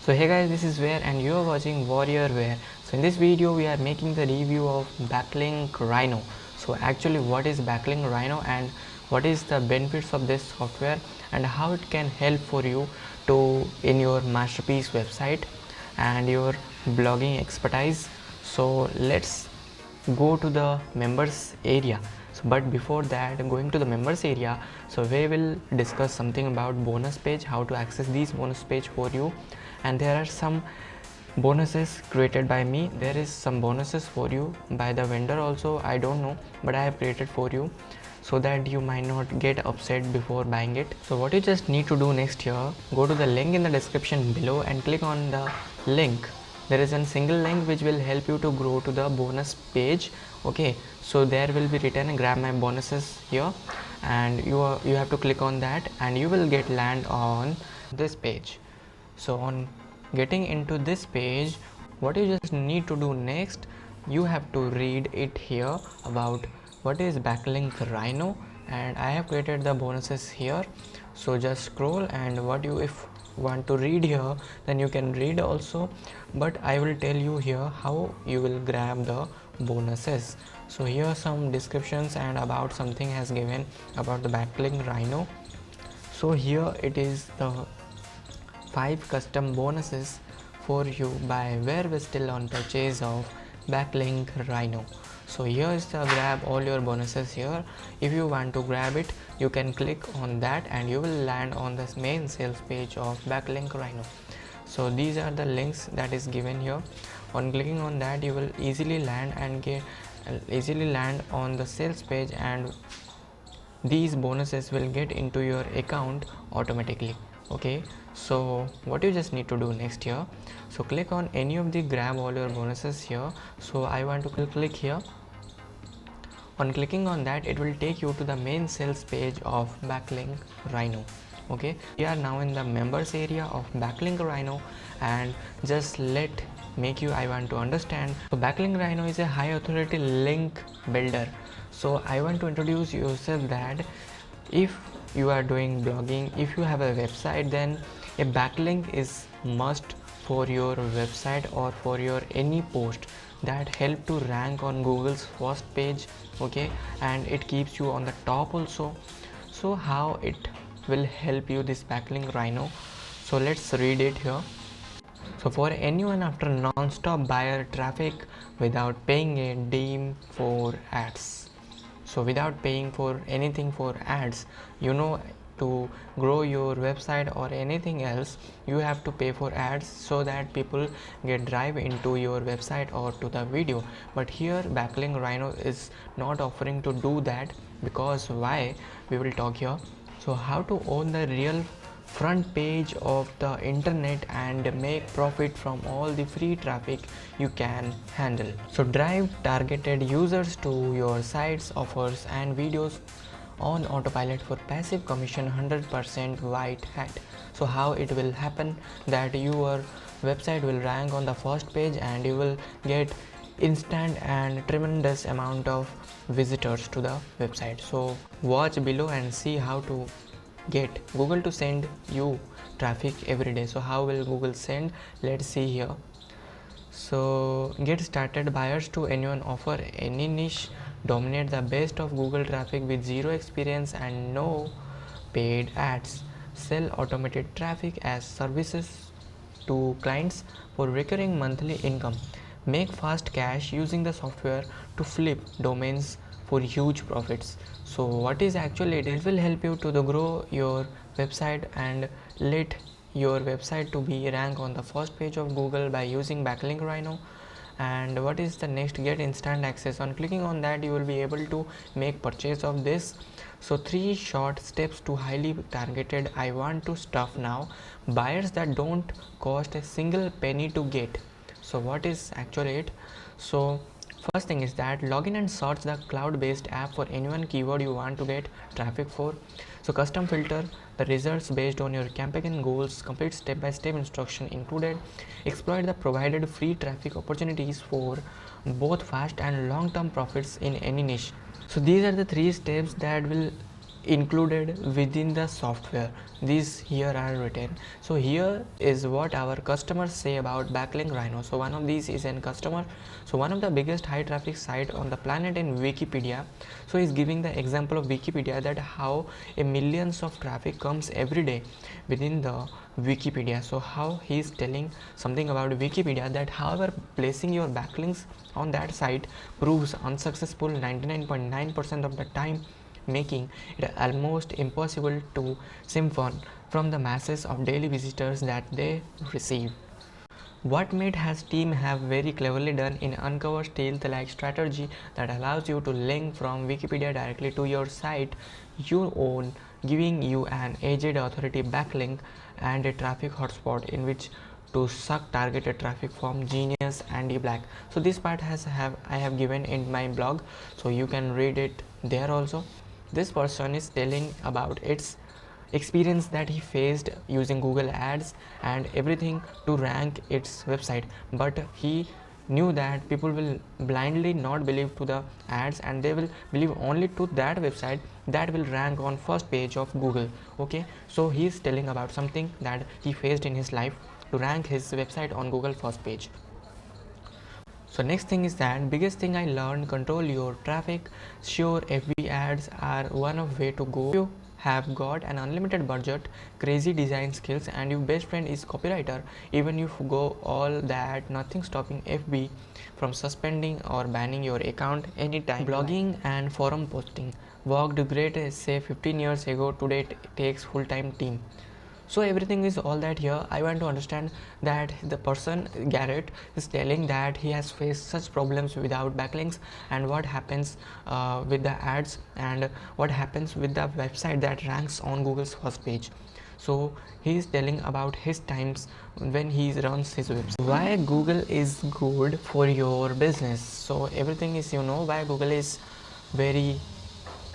So hey guys, this is Ware and you are watching Ware. So in this video we are making the review of Backlink Rhino. So actually what is Backlink Rhino and what is the benefits of this software and how it can help for you to in your masterpiece website and your blogging expertise. So let's go to the members area. So but before that, going to the members area, so we will discuss something about bonus page, how to access these bonus page for you. And there are some bonuses created by me. There is some bonuses for you by the vendor also, I don't know, but I have created for you so that you might not get upset before buying it. So what you just need to do next here, go to the link in the description below and click on the link. There is a single link which will help you to grow to the bonus page. Okay, so there will be written grab my bonuses here, and you have to click on that and you will get land on this page. So on getting into this page, what you just need to do next, you have to read it here about what is Backlink Rhino, and I have created the bonuses here. So just scroll, and what you if want to read here, then you can read also, but I will tell you here how you will grab the bonuses. So here some descriptions and about something has given about the Backlink Rhino. So here it is the 5 custom bonuses for you by Ware Vestil on purchase of Backlink Rhino. So here is the grab all your bonuses here. If you want to grab it, you can click on that and you will land on the main sales page of Backlink Rhino. So these are the links that is given here. On clicking on that, you will easily land on the sales page, and these bonuses will get into your account automatically. Okay, so what you just need to do next here, so click on any of the grab all your bonuses here. So I want to click here. On clicking on that, it will take you to the main sales page of Backlink Rhino. Okay, we are now in the members area of Backlink Rhino, and just let make you I want to understand. So Backlink Rhino is a high authority link builder. So I want to introduce yourself that if you are doing blogging, if you have a website, then a backlink is must for your website or for your any post that help to rank on Google's first page. Okay, and it keeps you on the top also. So how it will help you, this Backlink Rhino? So let's read it here. So for anyone after non-stop buyer traffic without paying a dime for ads. So without paying for anything for ads, to grow your website or anything else, you have to pay for ads so that people get drive into your website or to the video. But here Backlink Rhino is not offering to do that, because why, we will talk here. So how to own the real front page of the internet and make profit from all the free traffic you can handle. So drive targeted users to your sites, offers and videos on autopilot for passive commission 100% white hat. So how it will happen, that your website will rank on the first page and you will get instant and tremendous amount of visitors to the website. So watch below and see how to get Google to send you traffic every day. So how will Google send? Let's see here. So get started, buyers to anyone offer any niche, dominate the best of Google traffic with zero experience and no paid ads, sell automated traffic as services to clients for recurring monthly income, make fast cash using the software to flip domains for huge profits. So what is actually it will help you to grow your website and let your website to be ranked on the first page of Google by using Backlink Rhino. And what is the next, get instant access. On clicking on that, you will be able to make purchase of this. So 3 short steps to highly targeted I want to stuff now, buyers that don't cost a single penny to get. So what is actually it? So first thing is that login and search the cloud-based app for anyone keyword you want to get traffic for. So custom filter the results based on your campaign goals, complete step-by-step instruction included, exploit the provided free traffic opportunities for both fast and long-term profits in any niche. So these are the 3 steps that will included within the software. These here are written. So here is what our customers say about Backlink Rhino. So one of these is a customer. So one of the biggest high traffic site on the planet in Wikipedia. So he's giving the example of Wikipedia, that how a millions of traffic comes every day within the Wikipedia. So how he's telling something about Wikipedia, that however placing your backlinks on that site proves unsuccessful 99.9% of the time, making it almost impossible to siphon from the masses of daily visitors that they receive. What Mate has team have very cleverly done in uncover stealth-like strategy that allows you to link from Wikipedia directly to your site you own, giving you an aged authority backlink and a traffic hotspot in which to suck targeted traffic from Genius and Black. So this part I have given in my blog, so you can read it there also. This person is telling about its experience that he faced using Google ads and everything to rank its website, but he knew that people will blindly not believe to the ads and they will believe only to that website that will rank on first page of Google. Okay, so he is telling about something that he faced in his life to rank his website on Google first page. So next thing is that biggest thing I learned, control your traffic. Sure, FB ads are one of way to go. You have got an unlimited budget, crazy design skills, and your best friend is copywriter. Even if you go all that, nothing stopping FB from suspending or banning your account anytime. Blogging and forum posting worked great say 15 years ago. Today it takes full-time team. So everything is all that here. I want to understand that the person Garrett is telling that he has faced such problems without backlinks, and what happens with the ads, and what happens with the website that ranks on Google's first page. So he is telling about his times when he runs his website. Why Google is good for your business. So everything is, why Google is very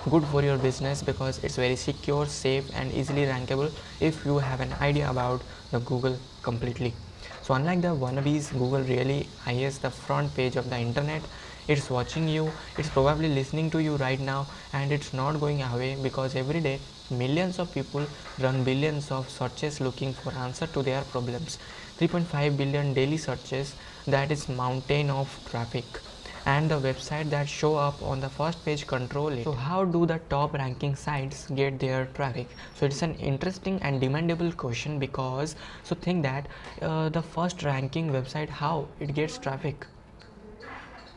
good for your business, because it's very secure, safe, and easily rankable if you have an idea about the Google completely. So unlike the wannabes, Google really is the front page of the internet. It's watching you, it's probably listening to you right now, and it's not going away, because every day millions of people run billions of searches looking for answer to their problems. 3.5 billion daily searches, that is mountain of traffic, and the website that show up on the first page control it. So how do the top ranking sites get their traffic? So it's an interesting and demandable question, because so think that the first ranking website, how it gets traffic.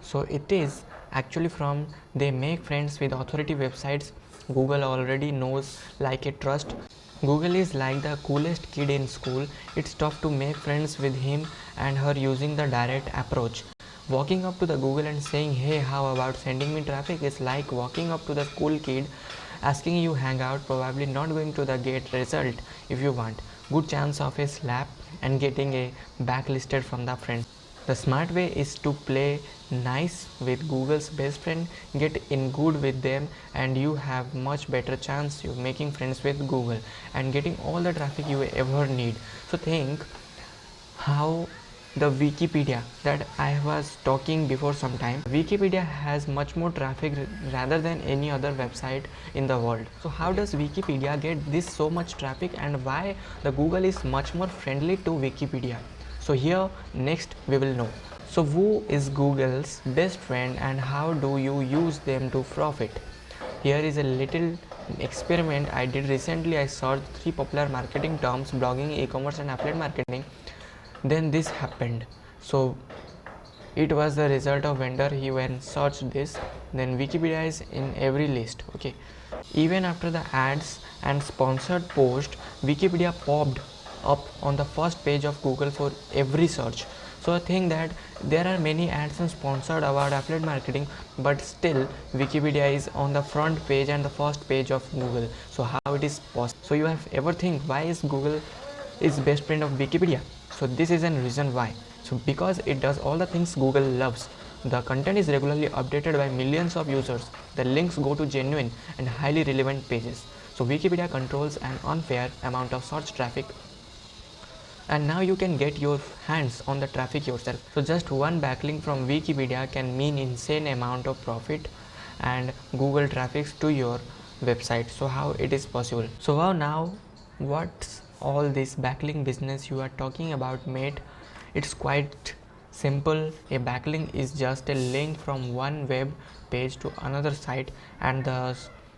So it is actually from they make friends with authority websites Google already knows, like a trust. Google is like the coolest kid in school. It's tough to make friends with him and her using the direct approach. Walking up to the Google and saying, hey, how about sending me traffic, is like walking up to the cool kid asking you hang out, probably not going to the get result if you want. Good chance of a slap and getting a backlisted from the friends. The smart way is to play nice with Google's best friend, get in good with them, and you have much better chance of making friends with Google and getting all the traffic you ever need. So think how the Wikipedia that I was talking before some time, Wikipedia has much more traffic rather than any other website in the world. So how does Wikipedia get this so much traffic, and why the Google is much more friendly to Wikipedia? So here next we will know. So who is Google's best friend and how do you use them to profit? Here is a little experiment I did recently. I searched 3 popular marketing terms: blogging, e-commerce, and affiliate marketing. Then this happened. So it was the result of vendor. He went searched this, then Wikipedia is in every list. Okay, even after the ads and sponsored post, Wikipedia popped up on the first page of Google for every search. So I think that there are many ads and sponsored about affiliate marketing, but still Wikipedia is on the front page and the first page of Google. So how it is possible? So you have ever think why is Google is best friend of Wikipedia? So this is a reason why. So because it does all the things Google loves. The content is regularly updated by millions of users. The links go to genuine and highly relevant pages. So Wikipedia controls an unfair amount of search traffic, and now you can get your hands on the traffic yourself. So just one backlink from Wikipedia can mean insane amount of profit and Google traffic to your website. So how it is possible? So now what's all this backlink business you are talking about, mate? It's quite simple. A backlink is just a link from one web page to another site, and the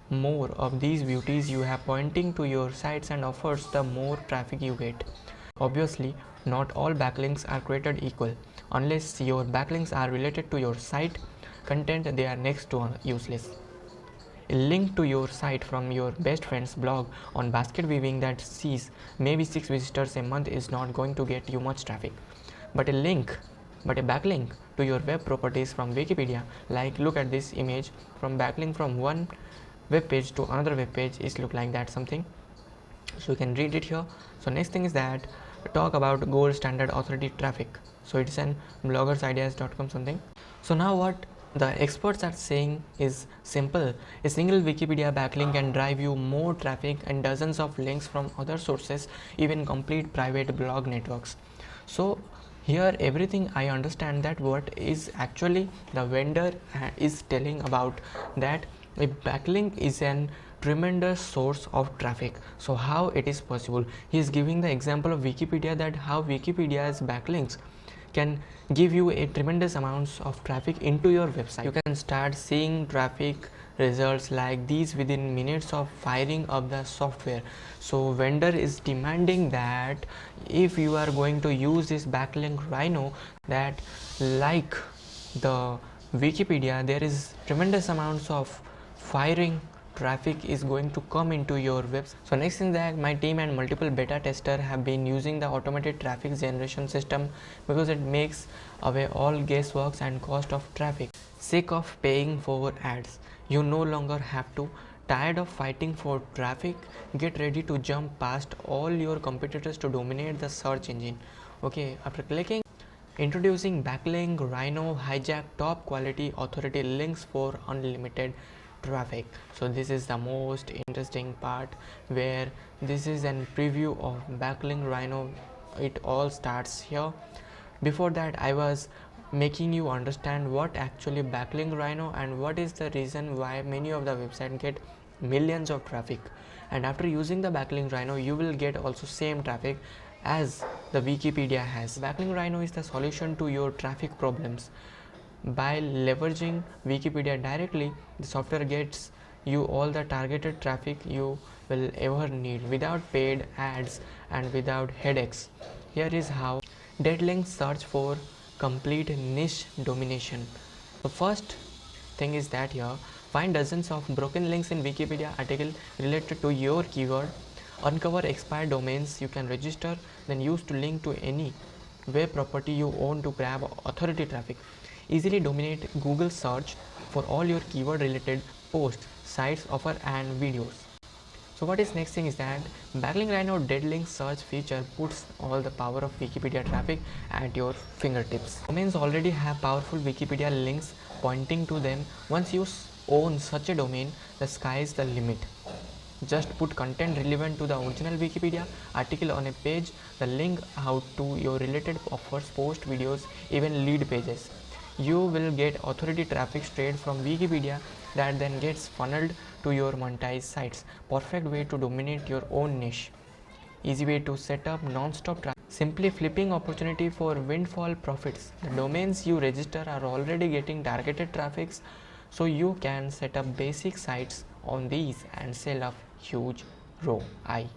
more of these beauties you have pointing to your sites and offers, the more traffic you get. Obviously, not all backlinks are created equal. Unless your backlinks are related to your site content, they are next to useless. A link to your site from your best friend's blog on basket weaving that sees maybe 6 visitors a month is not going to get you much traffic. But a backlink to your web properties from Wikipedia, like look at this image, from backlink from one web page to another web page is look like that something. So you can read it here. So next thing is that talk about gold standard authority traffic. So it's an bloggersideas.com something. So now what the experts are saying is simple. A single Wikipedia backlink can drive you more traffic and dozens of links from other sources, even complete private blog networks. So here everything I understand that what is actually the vendor is telling about, that a backlink is an tremendous source of traffic. So how it is possible? He is giving the example of Wikipedia, that how Wikipedia's backlinks can give you a tremendous amounts of traffic into your website. You can start seeing traffic results like these within minutes of firing up the software. So vendor is demanding that if you are going to use this backlink Rhino, that like the Wikipedia, there is tremendous amounts of firing traffic is going to come into your website. So next thing that my team and multiple beta tester have been using the automated traffic generation system, because it makes away all guesswork and cost of traffic. Sick of paying for ads? You no longer have to. Tired of fighting for traffic? Get ready to jump past all your competitors to dominate the search engine. Okay, after clicking, introducing Backlink Rhino, hijack top quality authority links for unlimited traffic. So this is the most interesting part, where this is an preview of Backlink Rhino. It all starts here. Before that, I was making you understand what actually Backlink Rhino and what is the reason why many of the websites get millions of traffic. And after using the Backlink Rhino, you will get also same traffic as the Wikipedia has. Backlink Rhino is the solution to your traffic problems. By leveraging Wikipedia directly, the software gets you all the targeted traffic you will ever need without paid ads and without headaches. Here is how. Dead links search for complete niche domination. The first thing is that here, find dozens of broken links in Wikipedia article related to your keyword. Uncover expired domains you can register, then use to link to any web property you own to grab authority traffic. Easily dominate Google search for all your keyword related posts, sites, offer and videos. So what is next thing is that Backlink Rhino dead link search feature puts all the power of Wikipedia traffic at your fingertips. Domains already have powerful Wikipedia links pointing to them. Once you own such a domain, the sky is the limit. Just put content relevant to the original Wikipedia article on a page, the link out to your related offers, post, videos, even lead pages. You will get authority traffic straight from Wikipedia that then gets funneled to your monetized sites. Perfect way to dominate your own niche. Easy way to set up non-stop traffic. Simply flipping opportunity for windfall profits. The domains you register are already getting targeted traffics, so you can set up basic sites on these and sell a huge ROI.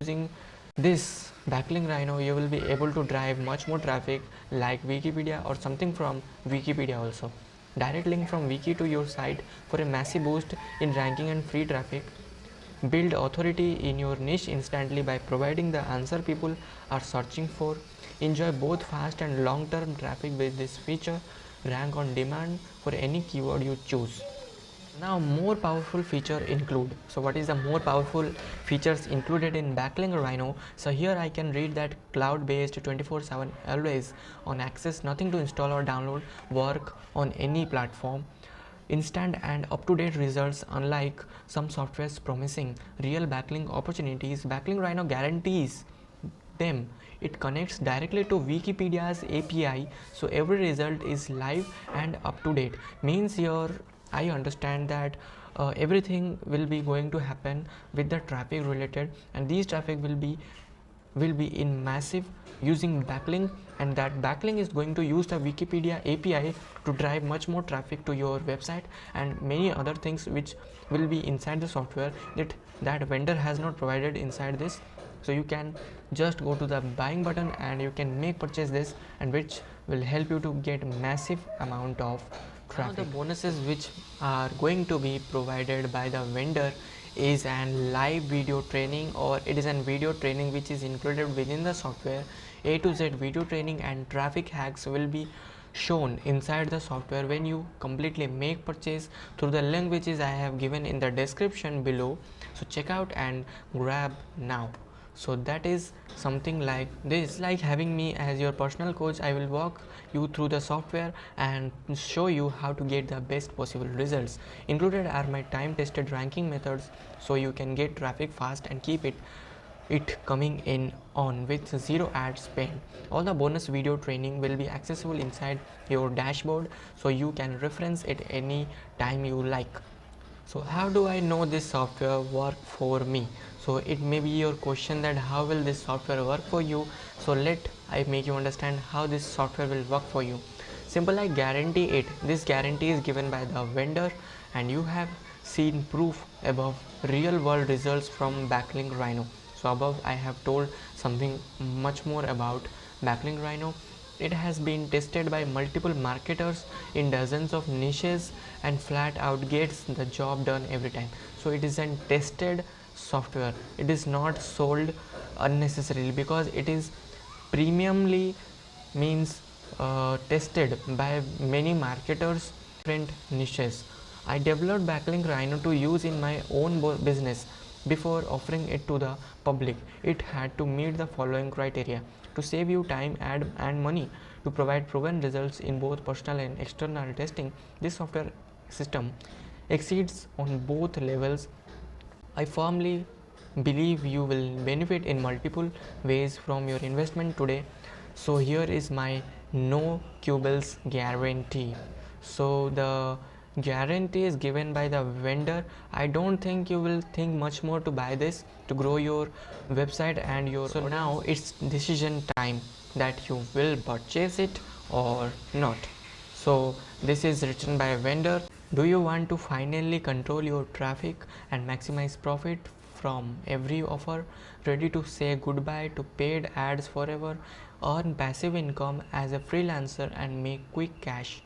Using this Backlink Rhino, you will be able to drive much more traffic like Wikipedia or something from Wikipedia also. Direct link from Wiki to your site for a massive boost in ranking and free traffic. Build authority in your niche instantly by providing the answer people are searching for. Enjoy both fast and long-term traffic with this feature. Rank on demand for any keyword you choose. Now more powerful feature include. So what is the more powerful features included in Backlink Rhino? So here I can read that cloud based 24/7, always on access, nothing to install or download, work on any platform. Instant and up-to-date results. Unlike some softwares promising real backlink opportunities, Backlink Rhino guarantees them. It connects directly to Wikipedia's API, so every result is live and up to date. Means your I understand that everything will be going to happen with the traffic related, and these traffic will be in massive using backlink, and that backlink is going to use the Wikipedia API to drive much more traffic to your website and many other things which will be inside the software that vendor has not provided inside this. So you can just go to the buying button and you can make purchase this, and which will help you to get massive amount of traffic. Now the bonuses which are going to be provided by the vendor is an live video training, or it is an video training which is included within the software. A to Z video training and traffic hacks will be shown inside the software when you completely make purchase through the link which is I have given in the description below. So check out and grab now. So that is something like this, like having me as your personal coach. I will walk you through the software and show you how to get the best possible results. Included are my time tested ranking methods, so you can get traffic fast and keep it coming in on with zero ad spend. All the bonus video training will be accessible inside your dashboard, so you can reference it any time you like. So how do I know this software work for me? So it may be your question that how will this software work for you. So let I make you understand how this software will work for you. Simple, I guarantee it. This guarantee is given by the vendor, and you have seen proof above real world results from Backlink Rhino. So above I have told something much more about Backlink Rhino. It has been tested by multiple marketers in dozens of niches and flat out gets the job done every time. So it is a tested software. It is not sold unnecessarily because it is premiumly means tested by many marketers different niches. I developed Backlink Rhino to use in my own business. Before offering it to the public, it had to meet the following criteria: to save you time and money, to provide proven results in both personal and external testing. This software system exceeds on both levels. I firmly believe you will benefit in multiple ways from your investment today. So here is my no quibbles guarantee. So the guarantee is given by the vendor. I don't think you will think much more to buy this to grow your website and your. So now it's decision time that you will purchase it or not. So this is written by a vendor. Do you want to finally control your traffic and maximize profit from every offer? Ready to say goodbye to paid ads forever? Earn passive income as a freelancer and make quick cash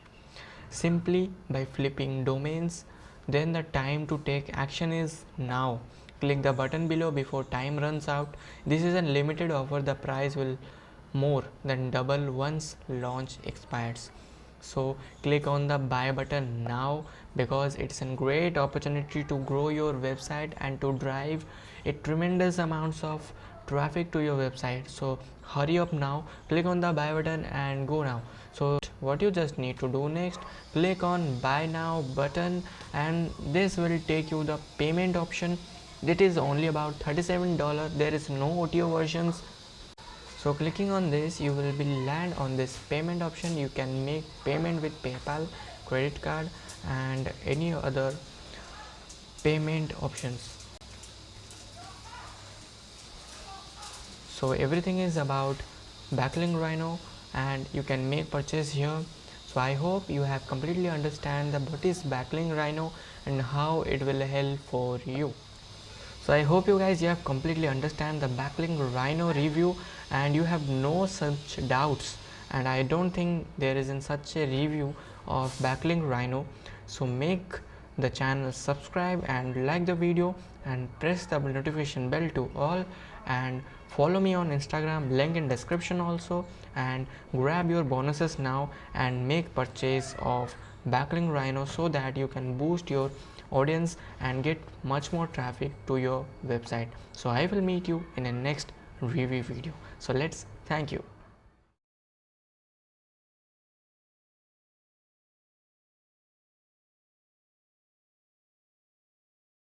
simply by flipping domains? Then the time to take action is now. Click the button below before time runs out. This is a limited offer. The price will more than double once launch expires. So click on the buy button now, because it's a great opportunity to grow your website and to drive a tremendous amounts of traffic to your website. So hurry up now, click on the buy button and go now. So what you just need to do next, click on buy now button, and this will take you the payment option. It is only about $37. There is no OTO versions. So clicking on this, you will be land on this payment option. You can make payment with PayPal, credit card and any other payment options. So everything is about Backlink Rhino and you can make purchase here. So I hope you have completely understand the what is Backlink Rhino and how it will help for you. So I hope you guys have completely understand the Backlink Rhino review and you have no such doubts, and I don't think there is in such a review of Backlink Rhino. So make the channel subscribe and like the video and press the notification bell to all, and follow me on Instagram, link in description also, and grab your bonuses now and make purchase of Backlink Rhino so that you can boost your audience and get much more traffic to your website. So I will meet you in a next review video. So thank you.